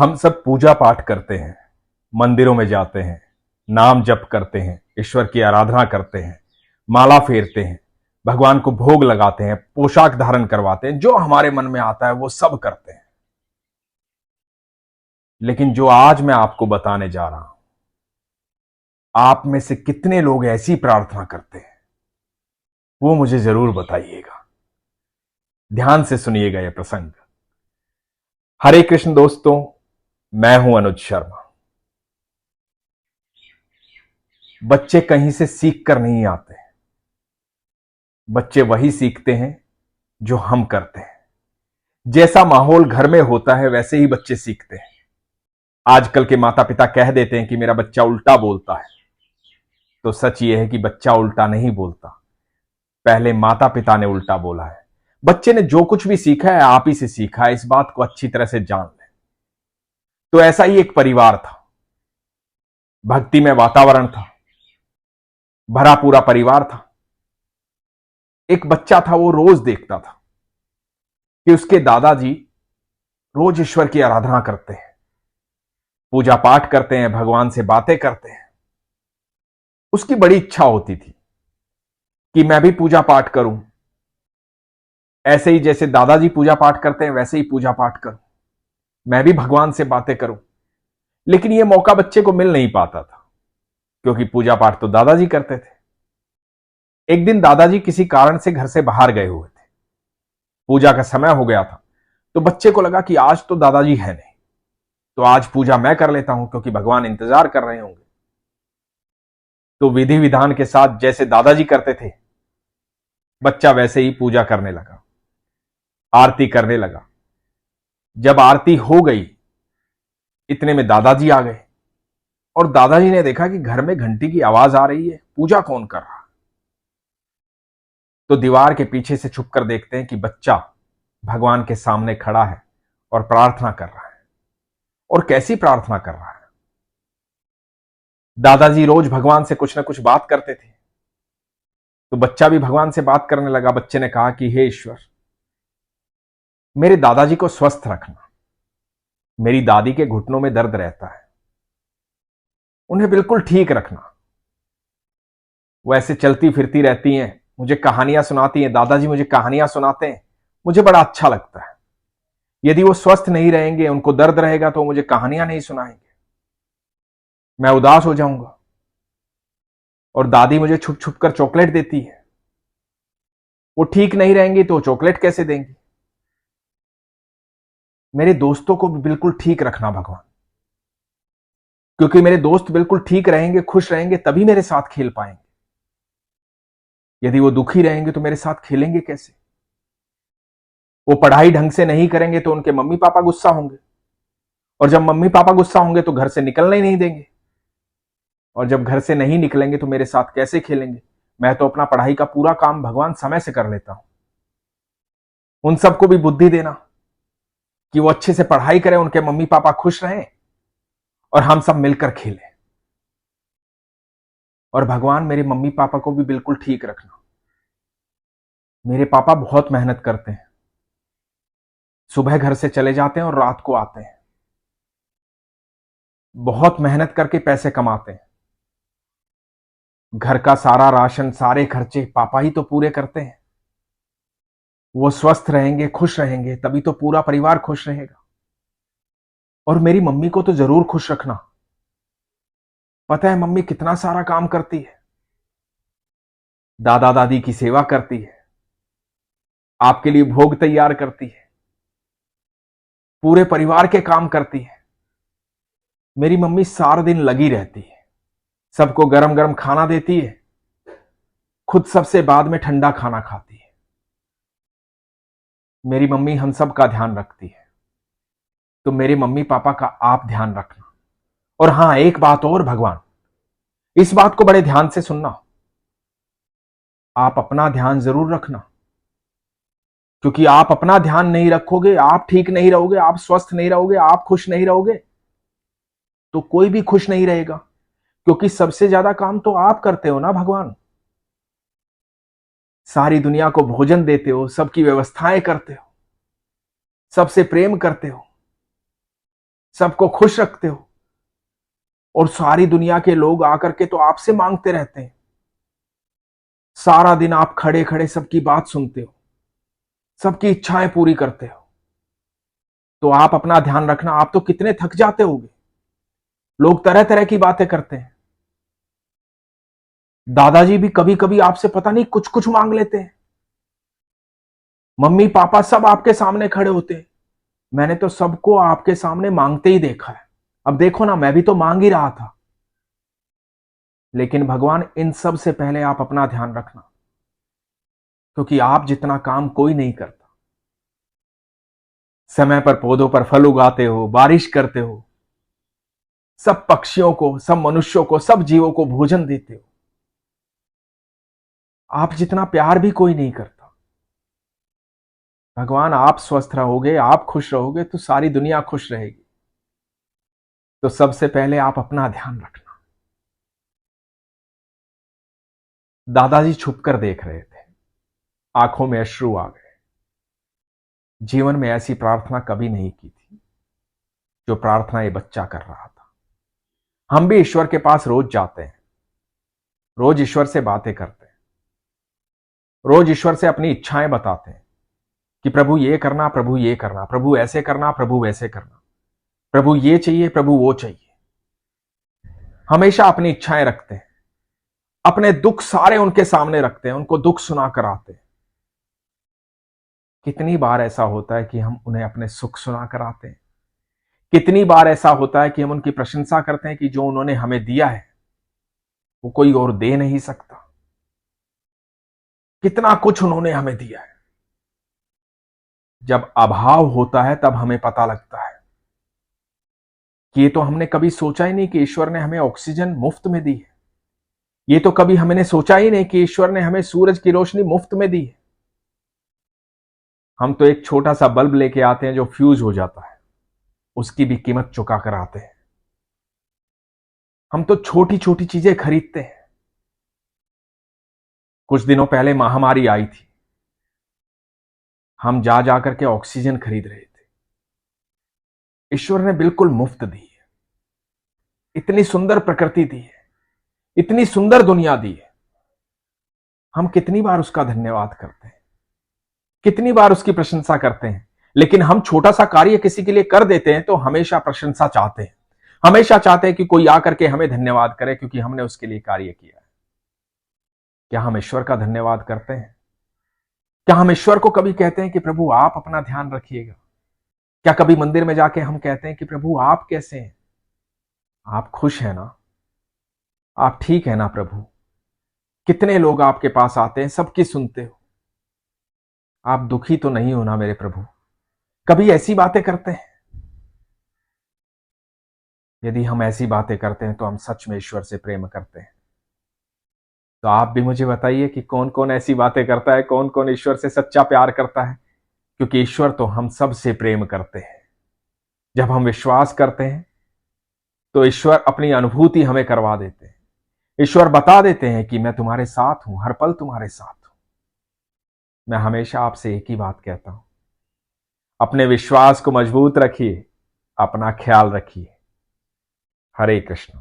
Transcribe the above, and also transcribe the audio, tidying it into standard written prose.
हम सब पूजा पाठ करते हैं, मंदिरों में जाते हैं, नाम जप करते हैं, ईश्वर की आराधना करते हैं, माला फेरते हैं, भगवान को भोग लगाते हैं, पोशाक धारण करवाते हैं, जो हमारे मन में आता है वो सब करते हैं। लेकिन जो आज मैं आपको बताने जा रहा हूं, आप में से कितने लोग ऐसी प्रार्थना करते हैं वो मुझे जरूर बताइएगा। ध्यान से सुनिएगा यह प्रसंग। हरे कृष्ण दोस्तों, मैं हूं अनुज शर्मा। बच्चे कहीं से सीख कर नहीं आते, बच्चे वही सीखते हैं जो हम करते हैं। जैसा माहौल घर में होता है वैसे ही बच्चे सीखते हैं। आजकल के माता पिता कह देते हैं कि मेरा बच्चा उल्टा बोलता है, तो सच यह है कि बच्चा उल्टा नहीं बोलता, पहले माता पिता ने उल्टा बोला है। बच्चे ने जो कुछ भी सीखा है आप ही से सीखा है, इस बात को अच्छी तरह से जान लें। तो ऐसा ही एक परिवार था, भक्ति में वातावरण था, भरा पूरा परिवार था। एक बच्चा था, वो रोज देखता था कि उसके दादाजी रोज ईश्वर की आराधना करते हैं, पूजा पाठ करते हैं, भगवान से बातें करते हैं। उसकी बड़ी इच्छा होती थी कि मैं भी पूजा पाठ करूं, ऐसे ही जैसे दादाजी पूजा पाठ करते हैं वैसे ही पूजा पाठ करूं, मैं भी भगवान से बातें करूं। लेकिन यह मौका बच्चे को मिल नहीं पाता था, क्योंकि पूजा पाठ तो दादाजी करते थे। एक दिन दादाजी किसी कारण से घर से बाहर गए हुए थे, पूजा का समय हो गया था, तो बच्चे को लगा कि आज तो दादाजी है नहीं, तो आज पूजा मैं कर लेता हूं, क्योंकि भगवान इंतजार कर रहे होंगे। तो विधि विधान के साथ जैसे दादाजी करते थे, बच्चा वैसे ही पूजा करने लगा, आरती करने लगा। जब आरती हो गई, इतने में दादाजी आ गए, और दादाजी ने देखा कि घर में घंटी की आवाज आ रही है, पूजा कौन कर रहा। तो दीवार के पीछे से छुपकर देखते हैं कि बच्चा भगवान के सामने खड़ा है और प्रार्थना कर रहा है। और कैसी प्रार्थना कर रहा है। दादाजी रोज भगवान से कुछ ना कुछ बात करते थे, तो बच्चा भी भगवान से बात करने लगा। बच्चे ने कहा कि हे ईश्वर, मेरे दादाजी को स्वस्थ रखना, मेरी दादी के घुटनों में दर्द रहता है, उन्हें बिल्कुल ठीक रखना। वो ऐसे चलती फिरती रहती हैं, मुझे कहानियां सुनाती हैं, दादाजी मुझे कहानियां सुनाते हैं, मुझे बड़ा अच्छा लगता है। यदि वो स्वस्थ नहीं रहेंगे, उनको दर्द रहेगा, तो मुझे कहानियां नहीं सुनाएंगे, मैं उदास हो जाऊंगा। और दादी मुझे छुप छुप कर चॉकलेट देती है, वो ठीक नहीं रहेंगी तो चॉकलेट कैसे देंगी। मेरे दोस्तों को भी बिल्कुल ठीक रखना भगवान, क्योंकि मेरे दोस्त बिल्कुल ठीक रहेंगे, खुश रहेंगे, तभी मेरे साथ खेल पाएंगे। यदि वो दुखी रहेंगे तो मेरे साथ खेलेंगे कैसे। वो पढ़ाई ढंग से नहीं करेंगे तो उनके मम्मी पापा गुस्सा होंगे, और जब मम्मी पापा गुस्सा होंगे तो घर से निकलने ही नहीं देंगे, और जब घर से नहीं निकलेंगे तो मेरे साथ कैसे खेलेंगे। मैं तो अपना पढ़ाई का पूरा काम भगवान समय से कर लेता हूं। उन सबको भी बुद्धि देना कि वो अच्छे से पढ़ाई करें, उनके मम्मी पापा खुश रहें, और हम सब मिलकर खेलें। और भगवान मेरे मम्मी पापा को भी बिल्कुल ठीक रखना। मेरे पापा बहुत मेहनत करते हैं, सुबह घर से चले जाते हैं और रात को आते हैं, बहुत मेहनत करके पैसे कमाते हैं। घर का सारा राशन, सारे खर्चे पापा ही तो पूरे करते हैं। वो स्वस्थ रहेंगे, खुश रहेंगे, तभी तो पूरा परिवार खुश रहेगा। और मेरी मम्मी को तो जरूर खुश रखना। पता है मम्मी कितना सारा काम करती है, दादा दादी की सेवा करती है, आपके लिए भोग तैयार करती है, पूरे परिवार के काम करती है। मेरी मम्मी सारा दिन लगी रहती है, सबको गरम गरम खाना देती है, खुद सबसे बाद में ठंडा खाना खाती है। मेरी मम्मी हम सब का ध्यान रखती है, तो मेरे मम्मी पापा का आप ध्यान रखना। और हां, एक बात और भगवान, इस बात को बड़े ध्यान से सुनना, आप अपना ध्यान जरूर रखना, क्योंकि आप अपना ध्यान नहीं रखोगे, आप ठीक नहीं रहोगे, आप स्वस्थ नहीं रहोगे, आप खुश नहीं रहोगे, तो कोई भी खुश नहीं रहेगा। क्योंकि सबसे ज्यादा काम तो आप करते हो ना भगवान। सारी दुनिया को भोजन देते हो, सबकी व्यवस्थाएं करते हो, सबसे प्रेम करते हो, सबको खुश रखते हो, और सारी दुनिया के लोग आकर के तो आपसे मांगते रहते हैं। सारा दिन आप खड़े खड़े सबकी बात सुनते हो, सबकी इच्छाएं पूरी करते हो। तो आप अपना ध्यान रखना, आप तो कितने थक जाते होगे। लोग तरह तरह की बातें करते हैं। दादाजी भी कभी कभी आपसे पता नहीं कुछ कुछ मांग लेते हैं। मम्मी पापा सब आपके सामने खड़े होते हैं। मैंने तो सबको आपके सामने मांगते ही देखा है। अब देखो ना, मैं भी तो मांग ही रहा था। लेकिन भगवान, इन सब से पहले आप अपना ध्यान रखना, क्योंकि आप जितना काम कोई नहीं करता। समय पर पौधों पर फल उगाते हो, बारिश करते हो, सब पक्षियों को, सब मनुष्यों को, सब जीवों को भोजन देते हो। आप जितना प्यार भी कोई नहीं करता। भगवान, आप स्वस्थ रहोगे, आप खुश रहोगे तो सारी दुनिया खुश रहेगी। तो सबसे पहले आप अपना ध्यान रखना। दादाजी छुपकर देख रहे थे, आंखों में अश्रु आ गए। जीवन में ऐसी प्रार्थना कभी नहीं की थी जो प्रार्थना ये बच्चा कर रहा था। हम भी ईश्वर के पास रोज जाते हैं, रोज ईश्वर से बातें करते हैं, रोज ईश्वर से अपनी इच्छाएं बताते हैं कि प्रभु ये करना, प्रभु ये करना, प्रभु ऐसे करना, प्रभु वैसे करना, प्रभु ये चाहिए, प्रभु वो चाहिए। हमेशा अपनी इच्छाएं रखते हैं, अपने दुख सारे उनके सामने रखते हैं, उनको दुख सुना कर आते हैं। कितनी बार ऐसा होता है कि हम उन्हें अपने सुख सुना कर आते हैं। कितनी बार ऐसा होता है कि हम उनकी प्रशंसा करते हैं कि जो उन्होंने हमें दिया है वो कोई और दे नहीं सकता। कितना कुछ उन्होंने हमें दिया है। जब अभाव होता है तब हमें पता लगता है कि ये तो हमने कभी सोचा ही नहीं कि ईश्वर ने हमें ऑक्सीजन मुफ्त में दी है। ये तो कभी हमने सोचा ही नहीं कि ईश्वर ने हमें सूरज की रोशनी मुफ्त में दी है। हम तो एक छोटा सा बल्ब लेके आते हैं जो फ्यूज हो जाता है, उसकी भी कीमत चुका कर आते हैं। हम तो छोटी छोटी चीजें खरीदते हैं। कुछ दिनों पहले महामारी आई थी, हम जा जाकर के ऑक्सीजन खरीद रहे थे। ईश्वर ने बिल्कुल मुफ्त दी है। इतनी सुंदर प्रकृति दी है, इतनी सुंदर दुनिया दी है। हम कितनी बार उसका धन्यवाद करते हैं, कितनी बार उसकी प्रशंसा करते हैं। लेकिन हम छोटा सा कार्य किसी के लिए कर देते हैं तो हमेशा प्रशंसा चाहते हैं, हमेशा चाहते हैं कि कोई आकर के हमें धन्यवाद करे क्योंकि हमने उसके लिए कार्य किया है। क्या हम ईश्वर का धन्यवाद करते हैं? क्या हम ईश्वर को कभी कहते हैं कि प्रभु आप अपना ध्यान रखिएगा? क्या कभी मंदिर में जाके हम कहते हैं कि प्रभु आप कैसे हैं? आप खुश हैं ना? आप ठीक है ना प्रभु? कितने लोग आपके पास आते हैं, सबकी सुनते हो। आप दुखी तो नहीं हो ना मेरे प्रभु? कभी ऐसी बातें करते हैं? यदि हम ऐसी बातें करते हैं तो हम सच में ईश्वर से प्रेम करते हैं। तो आप भी मुझे बताइए कि कौन कौन ऐसी बातें करता है, कौन कौन ईश्वर से सच्चा प्यार करता है। क्योंकि ईश्वर तो हम सब से प्रेम करते हैं। जब हम विश्वास करते हैं तो ईश्वर अपनी अनुभूति हमें करवा देते हैं। ईश्वर बता देते हैं कि मैं तुम्हारे साथ हूं, हर पल तुम्हारे साथ हूं। मैं हमेशा आपसे एक ही बात कहता हूं, अपने विश्वास को मजबूत रखिए, अपना ख्याल रखिए। हरे कृष्ण।